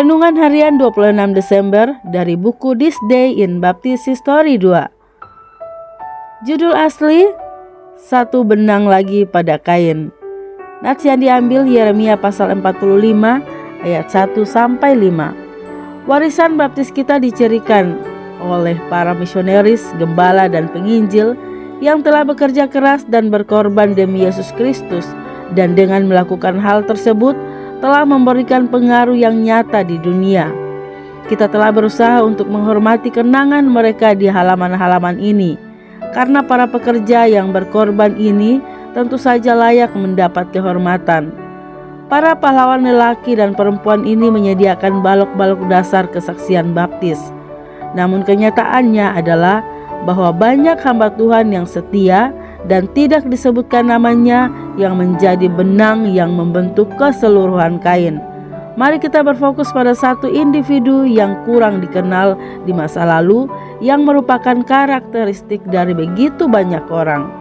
Renungan Harian 26 Desember dari buku This Day in Baptist History 2. Judul asli, Satu Benang Lagi pada Kain. Nats yang diambil Yeremia pasal 45 ayat 1-5. Warisan baptis kita dicirikan oleh para misionaris, gembala dan penginjil yang telah bekerja keras dan berkorban demi Yesus Kristus, dan dengan melakukan hal tersebut telah memberikan pengaruh yang nyata di dunia. Kita telah berusaha untuk menghormati kenangan mereka di halaman-halaman ini, karena para pekerja yang berkorban ini tentu saja layak mendapat kehormatan. Para pahlawan lelaki dan perempuan ini menyediakan balok-balok dasar kesaksian baptis. Namun kenyataannya adalah bahwa banyak hamba Tuhan yang setia dan tidak disebutkan namanya yang menjadi benang yang membentuk keseluruhan kain. Mari kita berfokus pada satu individu yang kurang dikenal di masa lalu yang merupakan karakteristik dari begitu banyak orang.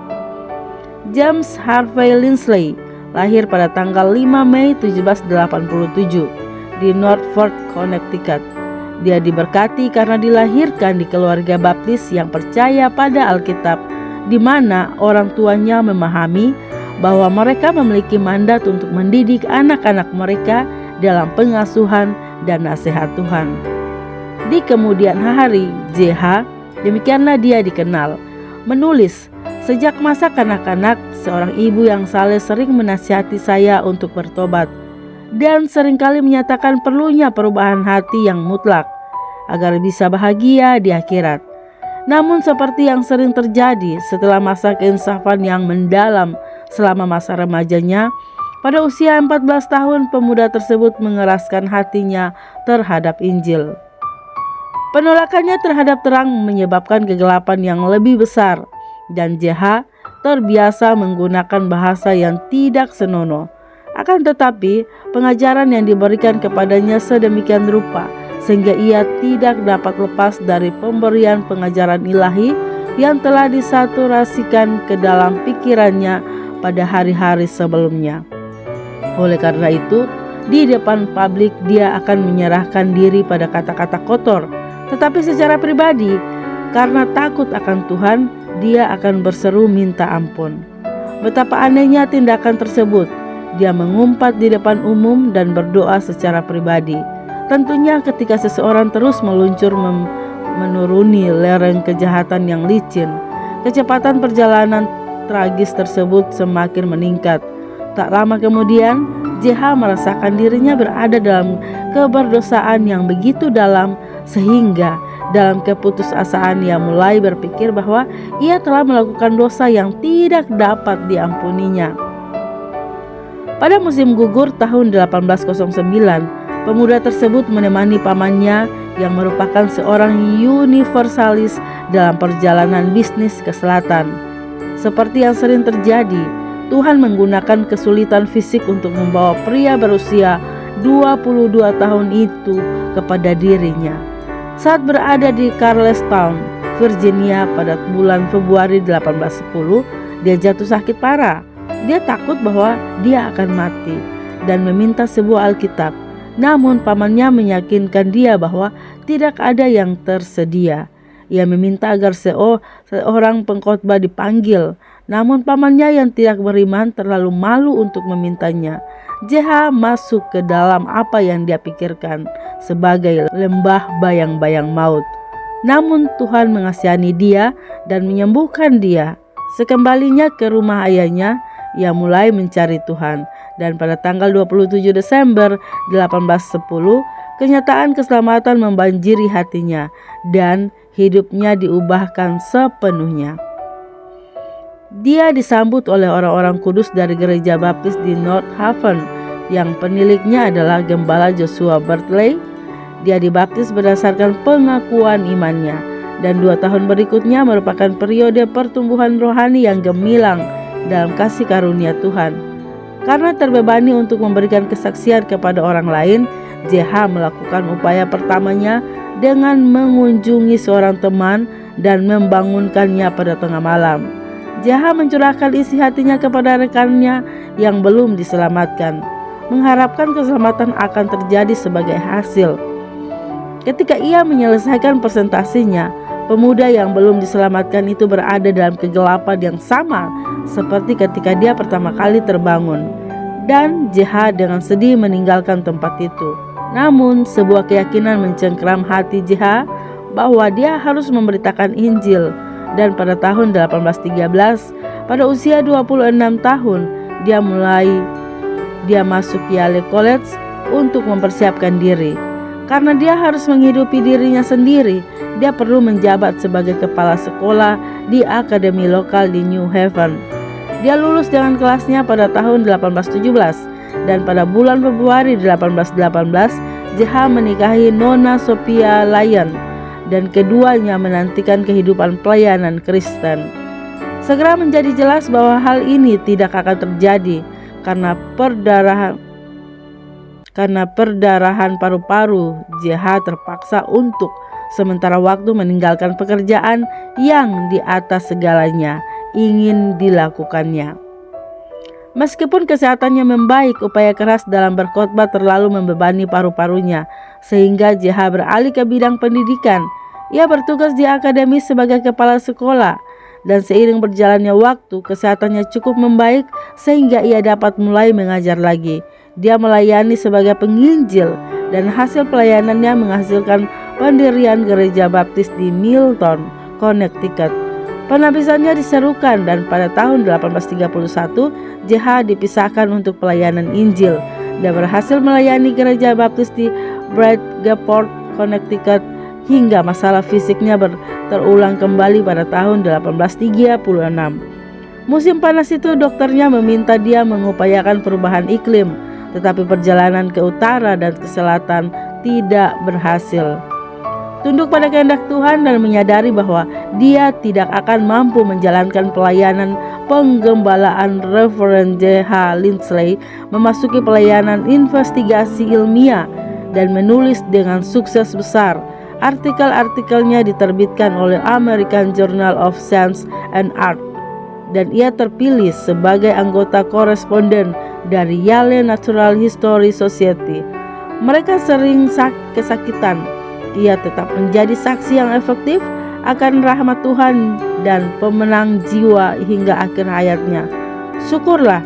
James Harvey Lindsay lahir pada tanggal 5 Mei 1787 di Norfolk, Connecticut. Dia diberkati karena dilahirkan di keluarga baptis yang percaya pada Alkitab, di mana orang tuanya memahami bahwa mereka memiliki mandat untuk mendidik anak-anak mereka dalam pengasuhan dan nasihat Tuhan. Di kemudian hari, JH, demikianlah dia dikenal, menulis, "Sejak masa kanak-kanak, seorang ibu yang saleh sering menasihati saya untuk bertobat, dan seringkali menyatakan perlunya perubahan hati yang mutlak, agar bisa bahagia di akhirat. Namun seperti yang sering terjadi setelah masa keinsafan yang mendalam selama masa remajanya, pada usia 14 tahun pemuda tersebut mengeraskan hatinya terhadap Injil. Penolakannya terhadap terang menyebabkan kegelapan yang lebih besar, dan JH terbiasa menggunakan bahasa yang tidak senonoh. Akan tetapi, pengajaran yang diberikan kepadanya sedemikian rupa sehingga ia tidak dapat lepas dari pemberian pengajaran ilahi yang telah disaturasikan ke dalam pikirannya pada hari-hari sebelumnya. Oleh karena itu, di depan publik dia akan menyerahkan diri pada kata-kata kotor, tetapi secara pribadi, karena takut akan Tuhan, dia akan berseru minta ampun. Betapa anehnya tindakan tersebut. Dia mengumpat di depan umum dan berdoa secara pribadi. Tentunya ketika seseorang terus meluncur menuruni lereng kejahatan yang licin, kecepatan perjalanan tragis tersebut semakin meningkat. Tak lama kemudian, JH merasakan dirinya berada dalam keberdosaan yang begitu dalam, sehingga dalam keputusasaan ia mulai berpikir bahwa ia telah melakukan dosa yang tidak dapat diampuninya. Pada musim gugur tahun 1809, pemuda tersebut menemani pamannya yang merupakan seorang universalis dalam perjalanan bisnis ke selatan. Seperti yang sering terjadi, Tuhan menggunakan kesulitan fisik untuk membawa pria berusia 22 tahun itu kepada dirinya. Saat berada di Charlestown, Virginia pada bulan Februari 1810, dia jatuh sakit parah. Dia takut bahwa dia akan mati dan meminta sebuah Alkitab. Namun pamannya meyakinkan dia bahwa tidak ada yang tersedia. Ia meminta agar seorang pengkhotbah dipanggil. Namun pamannya yang tidak beriman terlalu malu untuk memintanya. JH masuk ke dalam apa yang dia pikirkan sebagai lembah bayang-bayang maut. Namun Tuhan mengasihani dia dan menyembuhkan dia. Sekembalinya ke rumah ayahnya, ia mulai mencari Tuhan. Dan pada tanggal 27 Desember 1810, kenyataan keselamatan membanjiri hatinya dan hidupnya diubahkan sepenuhnya. Dia disambut oleh orang-orang kudus dari gereja baptis di North Haven yang peniliknya adalah Gembala Joshua Bartley. Dia dibaptis berdasarkan pengakuan imannya, dan 2 tahun berikutnya merupakan periode pertumbuhan rohani yang gemilang dalam kasih karunia Tuhan. Karena terbebani untuk memberikan kesaksian kepada orang lain, JH melakukan upaya pertamanya dengan mengunjungi seorang teman dan membangunkannya pada tengah malam. JH mencurahkan isi hatinya kepada rekannya yang belum diselamatkan. mengharapkan keselamatan akan terjadi sebagai hasil. Ketika ia menyelesaikan presentasinya, pemuda yang belum diselamatkan itu berada dalam kegelapan yang sama seperti ketika dia pertama kali terbangun. Dan JH dengan sedih meninggalkan tempat itu. Namun sebuah keyakinan mencengkeram hati JH bahwa dia harus memberitakan Injil. Dan pada tahun 1813, pada usia 26 tahun, dia masuk Yale College untuk mempersiapkan diri. Karena dia harus menghidupi dirinya sendiri, dia perlu menjabat sebagai kepala sekolah di akademi lokal di New Haven. Dia lulus dengan kelasnya pada tahun 1817 dan pada bulan Februari 1818 JH menikahi Nona Sophia Lyon dan keduanya menantikan kehidupan pelayanan Kristen. Segera menjadi jelas bahwa hal ini tidak akan terjadi karena perdarahan paru-paru. JH terpaksa untuk sementara waktu meninggalkan pekerjaan yang di atas segalanya ingin dilakukannya. Meskipun kesehatannya membaik, upaya keras dalam berkhotbah terlalu membebani paru-parunya sehingga JH beralih ke bidang pendidikan. Ia bertugas di akademi sebagai kepala sekolah dan seiring berjalannya waktu kesehatannya cukup membaik sehingga ia dapat mulai mengajar lagi. Dia melayani sebagai penginjil dan hasil pelayanannya menghasilkan pendirian gereja baptis di Milton, Connecticut. Penabisannya diserukan dan pada tahun 1831 JH dipisahkan untuk pelayanan Injil. Dia berhasil melayani gereja baptis di Bridgeport, Connecticut hingga masalah fisiknya terulang kembali pada tahun 1836. Musim panas itu dokternya meminta dia mengupayakan perubahan iklim, tetapi perjalanan ke utara dan ke selatan tidak berhasil. Tunduk pada kehendak Tuhan dan menyadari bahwa dia tidak akan mampu menjalankan pelayanan penggembalaan, Reverend J.H. Lindsley memasuki pelayanan investigasi ilmiah dan menulis dengan sukses besar. Artikel-artikelnya diterbitkan oleh American Journal of Science and Art dan ia terpilih sebagai anggota koresponden dari Yale Natural History Society. Mereka sering kesakitan. Ia tetap menjadi saksi yang efektif akan rahmat Tuhan dan pemenang jiwa hingga akhir hayatnya. Syukurlah,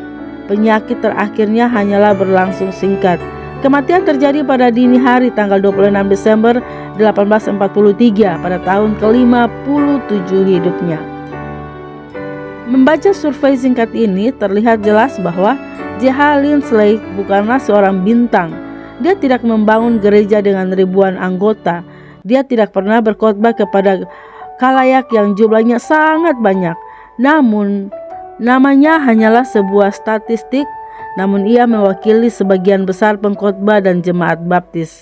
penyakit terakhirnya hanyalah berlangsung singkat. Kematian terjadi pada dini hari tanggal 26 Desember 1843 pada tahun ke-57 hidupnya. Membaca survei singkat ini terlihat jelas bahwa J.H. Lindsley bukanlah seorang bintang. Dia tidak membangun gereja dengan ribuan anggota. Dia tidak pernah berkhotbah kepada khalayak yang jumlahnya sangat banyak. Namun, namanya hanyalah sebuah statistik. Namun ia mewakili sebagian besar pengkhotbah dan jemaat baptis.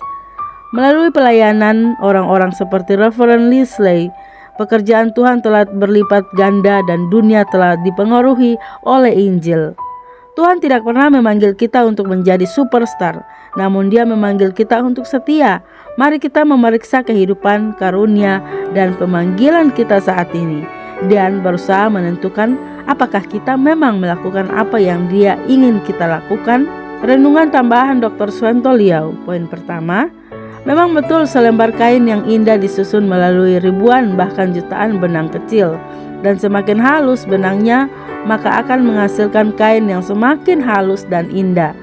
Melalui pelayanan orang-orang seperti Reverend Lindsley, pekerjaan Tuhan telah berlipat ganda dan dunia telah dipengaruhi oleh Injil. Tuhan tidak pernah memanggil kita untuk menjadi superstar, namun Dia memanggil kita untuk setia. Mari kita memeriksa kehidupan, karunia, dan pemanggilan kita saat ini, dan berusaha menentukan apakah kita memang melakukan apa yang Dia ingin kita lakukan. Renungan tambahan Dr. Swento Liau. Poin pertama, memang betul selembar kain yang indah disusun melalui ribuan bahkan jutaan benang kecil, dan semakin halus benangnya, maka akan menghasilkan kain yang semakin halus dan indah.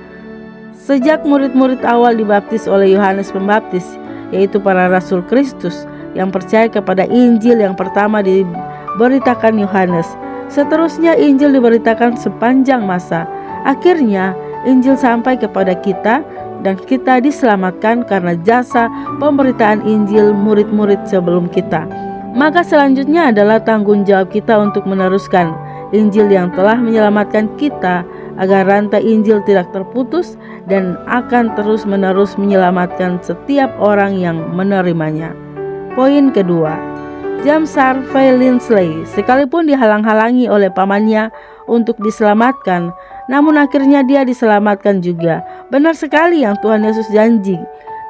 Sejak murid-murid awal dibaptis oleh Yohanes Pembaptis, yaitu para Rasul Kristus yang percaya kepada Injil yang pertama diberitakan Yohanes. Seterusnya Injil diberitakan sepanjang masa. Akhirnya Injil sampai kepada kita dan kita diselamatkan karena jasa pemberitaan Injil murid-murid sebelum kita. Maka selanjutnya adalah tanggung jawab kita untuk meneruskan Injil yang telah menyelamatkan kita agar rantai Injil tidak terputus dan akan terus-menerus menyelamatkan setiap orang yang menerimanya. Poin kedua, James Harvey Lindsley sekalipun dihalang-halangi oleh pamannya untuk diselamatkan, namun akhirnya dia diselamatkan juga. Benar sekali yang Tuhan Yesus janji,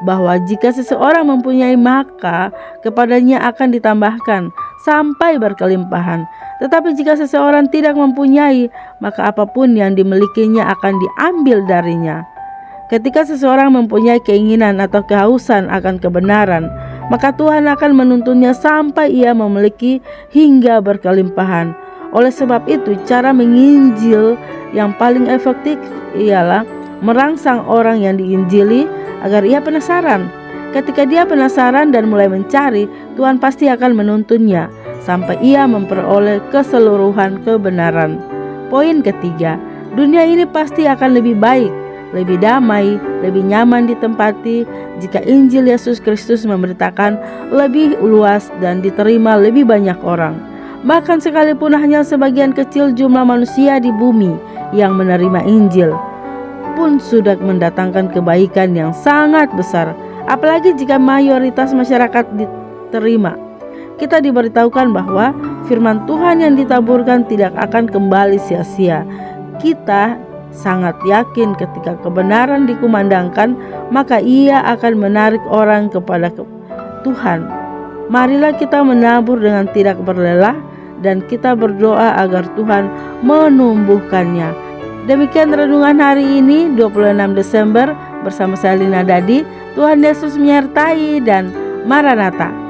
bahwa jika seseorang mempunyai maka kepadanya akan ditambahkan sampai berkelimpahan. Tetapi jika seseorang tidak mempunyai, maka apapun yang dimilikinya akan diambil darinya. Ketika seseorang mempunyai keinginan atau kehausan akan kebenaran, maka Tuhan akan menuntunnya sampai ia memiliki hingga berkelimpahan. Oleh sebab itu, cara menginjil yang paling efektif ialah merangsang orang yang diinjili agar ia penasaran. Ketika dia penasaran dan mulai mencari, Tuhan pasti akan menuntunnya sampai ia memperoleh keseluruhan kebenaran. Poin ketiga, dunia ini pasti akan lebih baik, lebih damai, lebih nyaman ditempati jika Injil Yesus Kristus memberitakan lebih luas dan diterima lebih banyak orang. Bahkan sekalipun hanya sebagian kecil jumlah manusia di bumi yang menerima Injil pun sudah mendatangkan kebaikan yang sangat besar. Apalagi jika mayoritas masyarakat diterima. Kita diberitahukan bahwa firman Tuhan yang ditaburkan tidak akan kembali sia-sia. Kita sangat yakin ketika kebenaran dikumandangkan, maka ia akan menarik orang kepada Tuhan. Marilah kita menabur dengan tidak berlelah dan kita berdoa agar Tuhan menumbuhkannya. Demikian renungan hari ini 26 Desember bersama saya Lina Dadi. Tuhan Yesus menyertai dan Maranatha.